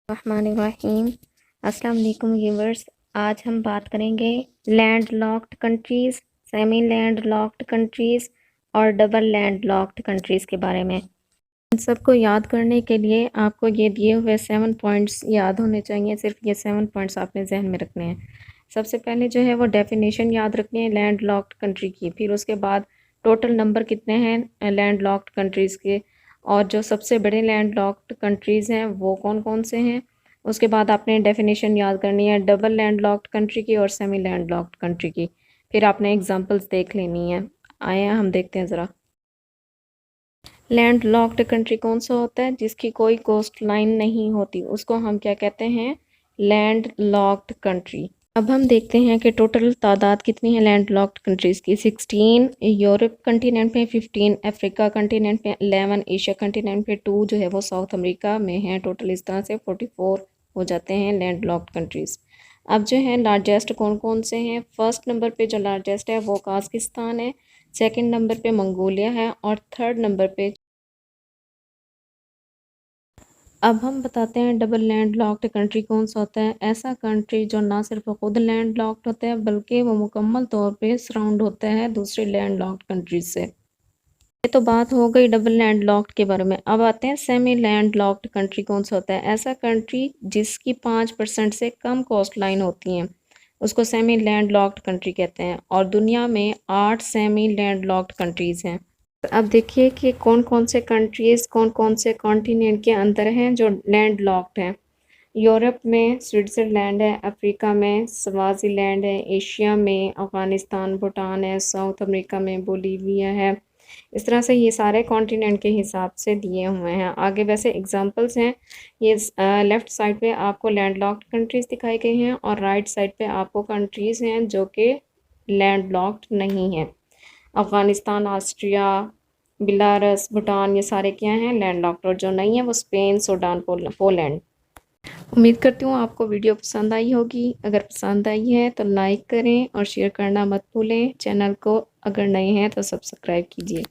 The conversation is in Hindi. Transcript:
रहमानिर्रहीम। अस्सलाम वालेकुम व्यूवर्स। आज हम बात करेंगे land locked countries, semi land locked countries और डबल लैंड लॉक्ड कंट्रीज़ के बारे में। इन सबको याद करने के लिए आपको ये दिए हुए 7 पॉइंट्स याद होने चाहिए। सिर्फ ये 7 पॉइंट्स आपने जहन में रखने हैं। सबसे पहले जो है वो डेफिनेशन याद रखनी है लैंड लॉक्ड कंट्री की। फिर उसके बाद टोटल नंबर कितने हैं लैंड लॉक्ड कंट्रीज़ के, और जो सबसे बड़े लैंड लॉक्ड कंट्रीज़ हैं वो कौन कौन से हैं। उसके बाद आपने डेफिनेशन याद करनी है डबल लैंड लॉक्ड कंट्री की और सेमी लैंड लॉक्ड कंट्री की। फिर आपने एग्जांपल्स देख लेनी है। आए हम देखते हैं ज़रा। लैंड लॉक्ड कंट्री कौन सा होता है? जिसकी कोई कोस्ट लाइन नहीं होती, उसको हम क्या कहते हैं? Land locked country. अब हम देखते हैं कि टोटल तादाद कितनी है लैंड लॉक्ड कंट्रीज़ की। 16 यूरोप कंटिनेंट पे, 15 अफ्रीका कंटिनेंट पे, 11 एशिया कंटिनेंट पे, 2 जो है वो साउथ अमेरिका में है। टोटल इस तरह से 44 हो जाते हैं लैंड लॉक्ड कंट्रीज़। अब जो है लार्जेस्ट कौन कौन से हैं? फर्स्ट नंबर पे जो लार्जेस्ट है वो काज़किस्तान है, सेकंड नंबर पे मंगोलिया है और थर्ड नंबर पे। अब हम बताते हैं डबल लैंड लॉक्ड कंट्री कौन सा होता है। ऐसा कंट्री जो ना सिर्फ खुद लैंड लॉक्ड होता है बल्कि वो मुकम्मल तौर पे सराउंड होता है दूसरी लैंड लॉक्ड कंट्रीज से। ये तो बात हो गई डबल लैंड लॉक्ड के बारे में। अब आते हैं सेमी लैंड लॉक्ड कंट्री कौन सा होता है। ऐसा कंट्री जिसकी 5% से कम कोस्ट लाइन होती हैं उसको सेमी लैंड लॉक्ड कंट्री कहते हैं। और दुनिया में 8 सेमी लैंड लॉक्ड कंट्रीज़ हैं। अब देखिए कि कौन कौन से कंट्रीज़ कौन कौन से कॉन्टिनेंट के अंदर हैं जो लैंड लॉक्ड हैं। यूरोप में स्विट्ज़रलैंड है, अफ्रीका में स्वाज़ीलैंड है, एशिया में अफ़गानिस्तान भूटान है, साउथ अमेरिका में बोलीविया है। इस तरह से ये सारे कॉन्टिनेंट के हिसाब से दिए हुए हैं। आगे वैसे एग्जांपल्स हैं। ये लेफ़्ट साइड पे आपको लैंड लॉक्ड कंट्रीज़ दिखाई गई हैं और राइट साइड पे आपको कंट्रीज़ हैं जो कि लैंड लॉक्ड नहीं हैं। अफ़गानिस्तान, ऑस्ट्रिया, बेलारस, भूटान, ये सारे क्या हैं? Land locked. और जो नहीं है वो स्पेन, सूडान, पोलैंड। उम्मीद करती हूँ आपको वीडियो पसंद आई होगी। अगर पसंद आई है तो लाइक करें और शेयर करना मत भूलें। चैनल को अगर नए हैं तो सब्सक्राइब कीजिए।